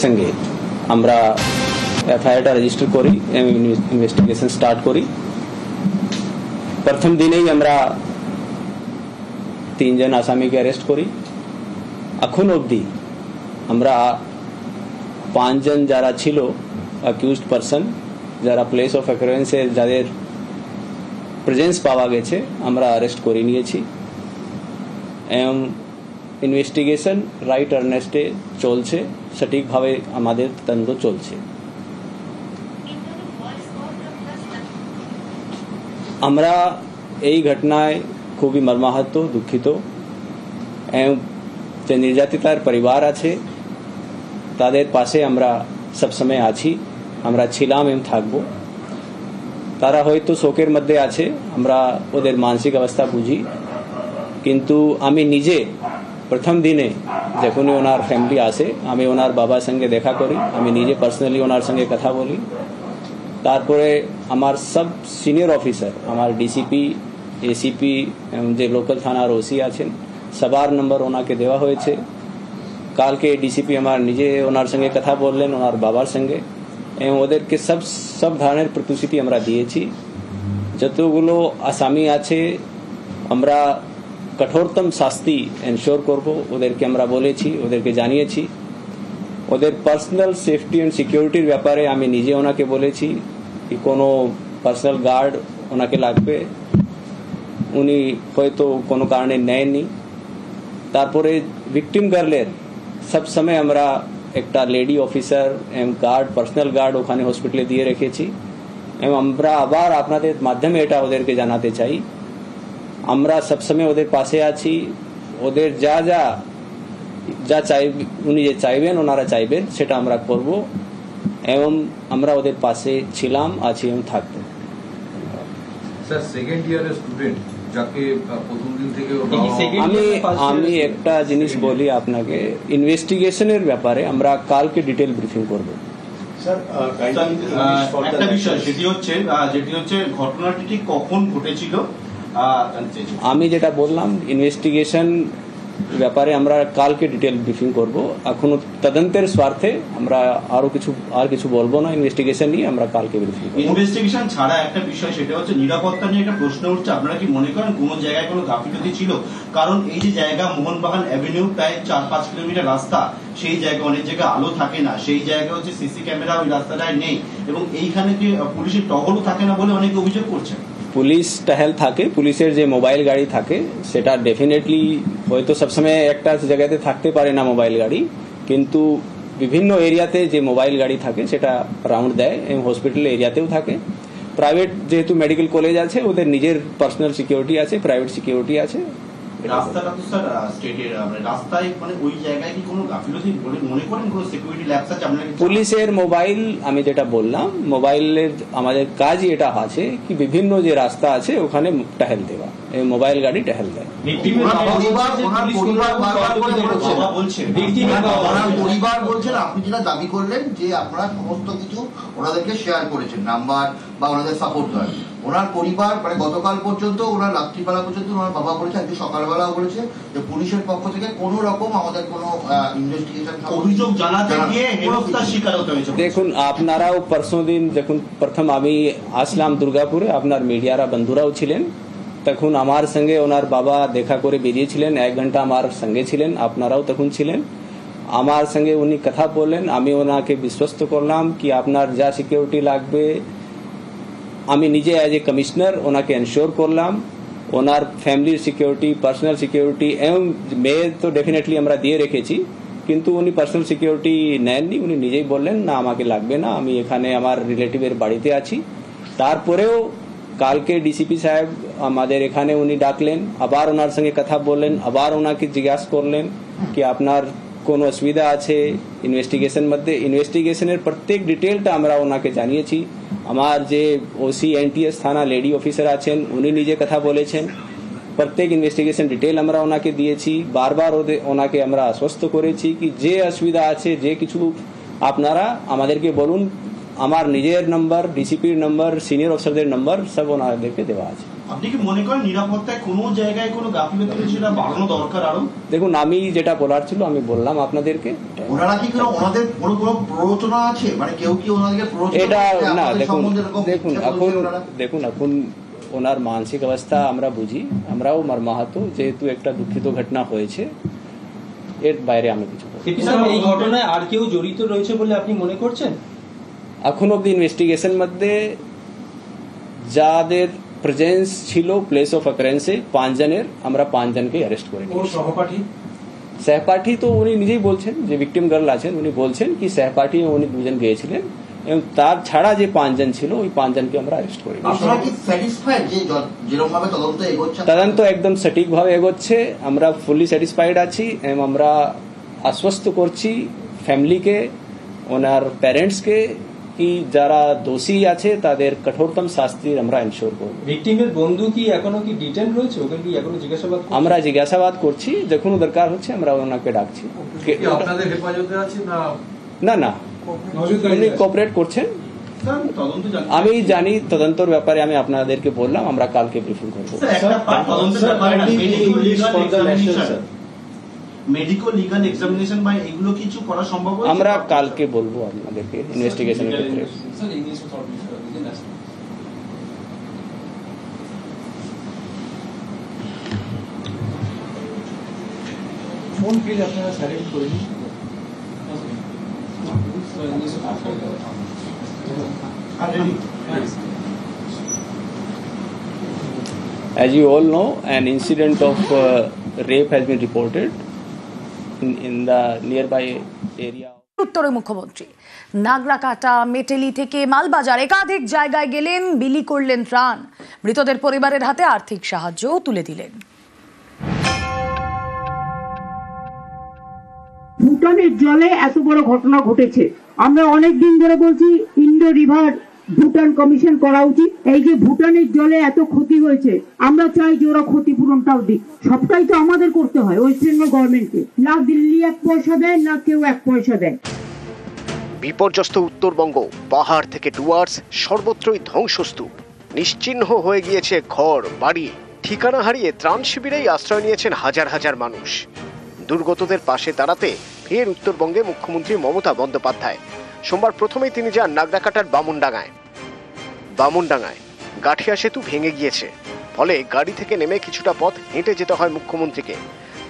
সঙ্গে আমরা এফআইআরটা রেজিস্টার করি, ইনভেস্টিগেশন স্টার্ট করি। প্রথম দিনেই আমরা 3 জন আসামিকে অ্যারেস্ট করি। এখন অবধি আমরা 5 জন যারা ছিল অ্যাকিউজড পারসন, যারা প্লেস অফ অ্যাকুরেন্সে যাদের প্রেজেন্স পাওয়া গেছে, আমরা অ্যারেস্ট করে নিয়েছি এবং ইনভেস্টিগেশন রাইট আর্নেস্টে চলছে, সঠিকভাবে আমাদের তদন্ত চলছে। আমরা এই ঘটনায় খুবই মর্মাহত, দুঃখিত এবং যে নির্যাতিতার পরিবার আছে তাদের পাশে আমরা সবসময় আছি, আমরা ছিলাম এবং থাকবো। তারা হয়তো শোকের মধ্যে আছে, আমরা ওদের মানসিক অবস্থা বুঝি, কিন্তু আমি নিজে প্রথম দিনে যখনই ওনার ফ্যামিলি আসে আমি ওনার বাবার সঙ্গে দেখা করি, আমি নিজে পার্সোনালি ওনার সঙ্গে কথা বলি। তারপরে আমার সব সিনিয়র অফিসার, আমার ডিসিপি, এসিপি এবং যে লোকাল থানার ওসি আছেন সবার নম্বর ওনাকে দেওয়া হয়েছে। কালকে ডিসিপি আমার নিজে ওনার সঙ্গে কথা বললেন, ওনার বাবার সঙ্গে, এবং ওদেরকে সব ধরনের প্রতিশ্রুতি আমরা দিয়েছি। যতগুলো আসামি আছে আমরা কঠোরতম শাস্তি এনশোর করব, ওদেরকে আমরা বলেছি, ওদেরকে জানিয়েছি। ওদের পার্সোনাল সেফটি অ্যান্ড সিকিউরিটির ব্যাপারে আমি নিজে ওনাকে বলেছি কি কোনো পার্সোনাল গার্ড ওনাকে লাগবে, উনি হয়তো কোনো কারণে নেননি। তারপরে ভিকটিম গার্লের সব সময় আমরা একটা লেডি অফিসার এবং গার্ড, পার্সোনাল গার্ড ওখানে হসপিটালে দিয়ে রেখেছি এবং আমরা আবার আপনাদের মাধ্যমে এটা ওদেরকে জানাতে চাই, আমরা সবসময় ওদের পাশে আছি। ওদের যা যা যা চাইবে, উনি যে চাইবেন, ওনারা চাইবেন, সেটা আমরা করব এবং আমরা ওদের পাশে ছিলাম, আছি এবং থাকবো। স্যার, সেকেন্ড ইয়ারের স্টুডেন্ট যাকে প্রথম দিন থেকে আমি একটা জিনিস বলি আপনাকে, ইনভেস্টিগেশনের ব্যাপারে আমরা কালকে ডিটেল ব্রিফিং করব। একটা বিষয় যেটি হচ্ছে ঘটনাটি ঠিক কখন ঘটেছিল, আমি যেটা বললাম ইনভেস্টিগেশন ব্যাপারে আমরা কালকে ডিটেল ব্রিফিং করব। এখনো তদন্তের স্বার্থে আমরা আর কিছু বলবো না, ইনভেস্টিগেশন নিয়ে আমরা কালকে ব্রিফিং করব। ইনভেস্টিগেশন ছাড়া একটা বিষয়, সেটা হচ্ছে নিরাপত্তা নিয়ে একটা প্রশ্ন উঠছে। আপনারা কি মনে করেন কোন জায়গায় কোনো গাফিলতি ছিল? কারণ এই যে জায়গা মোহনবাগান অ্যাভিনিউ প্রায় 4-5 কিলোমিটার রাস্তা, সেই জায়গায় অনেক জায়গায় আলো থাকে না, সেই জায়গায় হচ্ছে সিসি ক্যামেরা ওই রাস্তাটায় নেই এবং এইখানে কি পুলিশের টহলও থাকে না বলে অনেকে অভিযোগ করছেন। পুলিশ টহল থাকে, পুলিশের যে মোবাইল গাড়ি থাকে সেটা ডেফিনেটলি হয়তো সবসময় একটা জায়গাতে থাকতে পারে না মোবাইল গাড়ি, কিন্তু বিভিন্ন এরিয়াতে যে মোবাইল গাড়ি থাকে সেটা রাউন্ড দেয় এবং হসপিটাল এরিয়াতেও থাকে। প্রাইভেট যেহেতু মেডিকেল কলেজ আছে, ওদের নিজের পার্সোনাল সিকিউরিটি আছে, প্রাইভেট সিকিউরিটি আছে। রাস্তাটা তো স্যার স্টেটের, রাস্তায় মানে ওই জায়গায় কি কোনো গাফিলতি বলে মনে করেন, কোনো সিকিউরিটি ল্যাপস আছে আপনারা? পুলিশের মোবাইল, আমি যেটা বললাম, মোবাইলের আমাদের কাজই এটা আছে কি বিভিন্ন যে রাস্তা আছে ওখানে টহল দেওয়া, এই মোবাইল গাড়ি টহল দেয়। পরিবার বলছেন, আপনি যেটা দাবি করলেন যে আপনারা সমস্ত কিছু ওনাদেরকে শেয়ার করেছেন, নাম্বার বা ওনাদের সাপোর্ট করেন। ওনার পরিবার মানে গতকাল পর্যন্ত, ওনার রাত্রিবেলা পর্যন্ত ওনার বাবা বলেছে, আজকে সকালবেলাও বলেছে যে পুলিশের পক্ষ থেকে কোনো রকম আমাদের কোনো ইনভেস্টিগেশন অভিযোগ জানাতে গিয়ে হেনস্থার শিকার হতে হয়েছে। দেখুন, আপনারাও পরশু দিন যখন প্রথম আমি আসলাম দুর্গাপুরে, আপনার মিডিয়ারা বন্ধুরাও ছিলেন, তখন আমার সঙ্গে ওনার বাবা দেখা করে বেরিয়েছিলেন, 1 ঘন্টা আমার সঙ্গে ছিলেন, আপনারাও তখন ছিলেন। আমার সঙ্গে উনি কথা বললেন, আমি ওনাকে বিশ্বস্ত করলাম কি আপনার যা সিকিউরিটি লাগবে আমি নিজে অ্যাজ এ কমিশনার ওনাকে এনশোর করলাম। ওনার ফ্যামিলির সিকিউরিটি, পার্সোনাল সিকিউরিটি এবং মেয়ের তো ডেফিনেটলি আমরা দিয়ে রেখেছি, কিন্তু উনি পার্সোনাল সিকিউরিটি নেননি, উনি নিজেই বললেন না আমাকে লাগবে না, আমি এখানে আমার রিলেটিভের বাড়িতে আছি। তারপরেও কালকে ডিসিপি সাহেব আমাদের এখানে উনি ডাকলেন, আবার ওনার সঙ্গে কথা বললেন, আবার ওনাকে জিজ্ঞাসা করলেন কি আপনার কোনো অসুবিধা আছে ইনভেস্টিগেশন মধ্যে। ইনভেস্টিগেশনের প্রত্যেক ডিটেলটা আমরা ওনাকে জানিয়েছি। আমার যে ওসি এনটিএস থানা লেডি অফিসার আছেন উনি নিজে কথা বলেছেন, প্রত্যেক ইনভেস্টিগেশন ডিটেল আমরা ওনাকে দিয়েছি। বারবার ওনাকে আমরা আশ্বস্ত করেছি কি যে অসুবিধা আছে, যে কিছু আপনারা আমাদেরকে বলুন। আমার নিজের নম্বর, ডিসিপির নম্বর, সিনিয়র অফিসারদের নম্বর সব ওনাদেরকে দেওয়া আছে। আপনি কি মনে করেন নিরাপত্তায় কোনো জায়গায় কোনো গাফিলতি হয়েছে, সেটা বাড়ানো দরকার আরো? দেখুন, আমি যেটা বলার ছিল আমি বললাম আপনাদেরকে। ওনারা কি কোনো ওনাদের কোনো প্ররোচনা আছে, মানে কেউ কি ওনাদেরকে প্ররোচনা এটা করছে না, আপনাদের সম্বন্ধে এরকম দেখুন এখন ওনার মানসিক অবস্থা আমরা বুঝি, আমরাও মর্মাহত, যেহেতু একটা দুঃখিত ঘটনা হয়েছে, এর বাইরে আমি কিছু এই ঘটনায় আর কেউ জড়িত রয়েছে বলে আপনি মনে করছেন? এখন অব্দি ইনভেস্টিগেশন মধ্যে যাদের প্রেজেন্স ছিল প্লেস অফ অকারেন্সে 5 জনের, আমরা 5 জনকে অ্যারেস্ট করে নিয়েছি। সহপাঠী তো উনি নিজেই বলছেন, যে ভিকটিম গার্ল আছেন উনি বলছেন কি সহপাঠী উনি 2 জন গিয়েছিলেন, এবং তার ছাড়া যে 5 জন ছিল ওই 5 জনকে আমরা অ্যারেস্ট করে নিয়েছি। আপনারা কি স্যাটিসফাইড যে যেরকম ভাবে তদন্ত এগোচ্ছে? তদন্ত একদম সঠিকভাবে এগোচ্ছে, আমরা ফুলি স্যাটিসফাইড আছি, এবং আমরা আশ্বস্ত করছি ফ্যামিলিকে, ওনার প্যারেন্টসকে, কি যারা দোষী আছে তাদের কঠোরতম শাস্তি আমরা এনশিওর করব। ভিকটিমের বন্ধু কি এখনো কি ডিটেন রয়েছে? ওকে কি এখনো জিজ্ঞাসাবাদ করছেন? আমরা জিজ্ঞাসাবাদ করছি, যখন দরকার হচ্ছে আমরা ওনাকে ডাকছি। আপনাদের হেফাজতে আছে না? না না, উনি কোঅপারেট করছেন। আমি জানি তদন্তর ব্যাপারে, আমি আপনাদেরকে বললাম আমরা কালকে ব্রিফিং করবো। মেডিকেল লিগাল এক্সামিনেশন বা এগুলো কিছু করা সম্ভব? আমরা কালকে বলবো আপনাদেরকে ইনভেস্টিগেশনের ক্ষেত্রে। ফোন প্লিজ আপনারা সাইলেন্ট করে দিন। As you all know, an incident of rape has been reported in the nearby area. উত্তরে মুখ্যমন্ত্রী নাগরাকাটা, মেটেলি থেকে মালবাজার একাধিক জায়গায় গেলেন, বিলি করলেন ত্রাণ, মৃতদের পরিবারের হাতে আর্থিক সাহায্যও তুলে দিলেন। ভুটানের জলে এত বড় ঘটনা ঘটেছে, আমরা অনেক দিন ধরে বলছি ইন্ডো রিভার ভুটান কমিশন করা উচিত। এই যে ভুটানের জলে এত ক্ষতি হয়েছে, আমরা চাই যে ওরা ক্ষতিপূরণটাও দিক। সবটাই তো আমাদের করতে হয়, ওয়েস্ট বেঙ্গল গভর্নমেন্টকে। না দিল্লি 1 পয়সা দেয়, না কেউ 1 পয়সা দেয়। বিপর্যস্ত উত্তরবঙ্গ, পাহাড় থেকে ডুয়ার্স, সর্বত্রই ধ্বংসস্তূপ। নিশ্চিহ্ন হয়ে গিয়েছে ঘর বাড়ি, ঠিকানা হারিয়ে ত্রাণ শিবিরেই আশ্রয় নিয়েছেন হাজার হাজার মানুষ। দুর্গতদের পাশে দাঁড়াতে ফের উত্তরবঙ্গে মুখ্যমন্ত্রী মমতা বন্দ্যোপাধ্যায়। সোমবার প্রথমেই তিনি যান নাগরাকাটার বামুনডাঙ্গায় গাঠিয়া সেতু ভেঙে গিয়েছে, ফলে গাড়ি থেকে নেমে কিছুটা পথ হেঁটে যেতে হয় মুখ্যমন্ত্রীকে।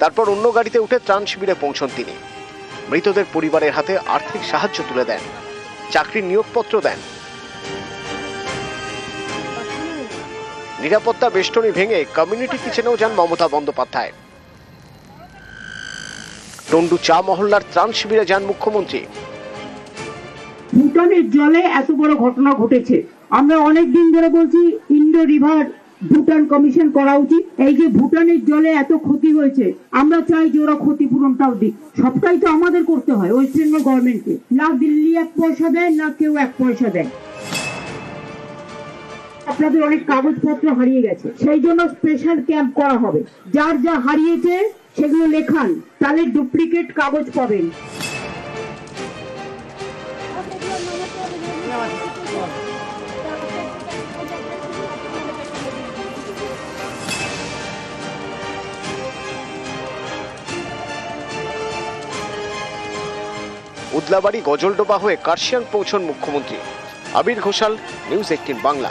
তারপর অন্য গাড়িতে উঠে ত্রাণ শিবিরে পৌঁছন তিনি। মৃতদের পরিবারের হাতে আর্থিক সাহায্য তুলে দেন, চাকরির নিয়োগপত্র দেন। নিরাপত্তা বেষ্টনী ভেঙে কমিউনিটি কিচেনেও যান মমতা বন্দ্যোপাধ্যায়। টন্ডু চা মহল্লার ত্রাণ শিবিরে যান মুখ্যমন্ত্রী। ভুটানের জলে এত বড় ঘটনা ঘটেছে, আমরা অনেক দিন ধরে বলছি ইন্ডো রিভার ভুটান কমিশন করা উচিত। এই যে ভুটানের জলে এত ক্ষতি হয়েছে, আমরা চাই যে ওরা ক্ষতিপূরণটাও দিক। সবটাই তো আমাদের করতে হয়, ওয়েস্ট বেঙ্গল গভর্নমেন্টকে। না দিল্লি 1 পয়সা দেয়, না কেউ 1 পয়সা দেয়। আপনাদের অনেক কাগজপত্র হারিয়ে গেছে, সেই জন্য স্পেশাল ক্যাম্প করা হবে। যার যা হারিয়েছে সেগুলো লেখান, তাহলে ডুপ্লিকেট কাগজ পাবেন। উদলাবাড়ি গজলডোবা হয়ে কার্শিয়াং পৌঁছন মুখ্যমন্ত্রী। আবির ঘোষাল, নিউজ 18 বাংলা।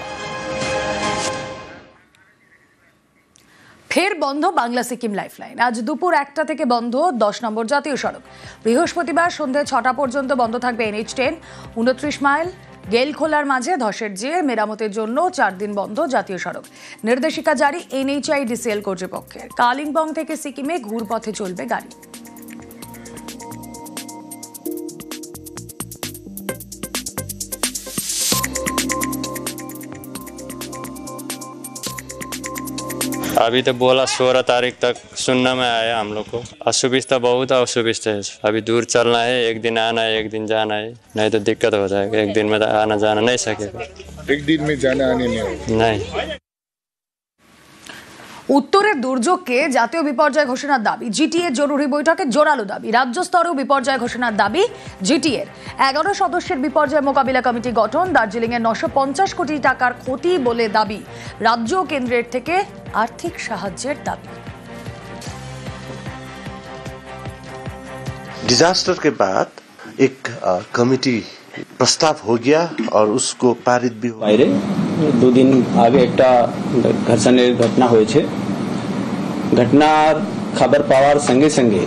ফের বন্ধ বাংলা সিকিম লাইফলাইন। আজ দুপুর 1টা থেকে বন্ধ 10 নম্বর জাতীয় সড়ক। বৃহস্পতিবার সন্ধ্যে 6টা পর্যন্ত বন্ধ থাকবে NH10, 29 মাইল গেলখোলার মাঝে ধসের জের মেরামতের জন্য 4 দিন বন্ধ জাতীয় সড়ক। নির্দেশিকা জারি NHIDCL কর্তৃপক্ষের। কালিম্পং থেকে সিকিমে ঘুরপথে চলবে গাড়ি। अभी तो बोला 16 तारीख तक सुनने में आया हम लोग को। असुविधा बहुत असुविधा है। अभी दूर चलना है, एक दिन आना है, एक दिन जाना है, नहीं तो दिक्कत हो जाएगा। एक दिन में आना जाना नहीं सकेगा। एक दिन में जाना आने में नहीं। উত্তরের দুর্যোগকে জাতীয় বিপর্যয় ঘোষণার দাবি, জিটিএ জরুরি বৈঠকে জোরালো দাবি। রাজ্য স্তরেও বিপর্যয় ঘোষণার দাবি জিটিএর। 11 সদস্যের বিপর্যয় মোকাবিলা কমিটি গঠন। দার্জিলিং এর 950 কোটি টাকার ক্ষতি বলে দাবি। রাজ্য ও কেন্দ্রের থেকে आर्थिक সাহায্যের দাবি। डिजास्टर के बाद एक कमिटी प्रस्ताव हो गया और उसको पारित भी हुआ। বাইরে 2 দিন আগে একটা ঘর্ষণের ঘটনা হয়েছে। ঘটনার খবর পাওয়ার সঙ্গে সঙ্গে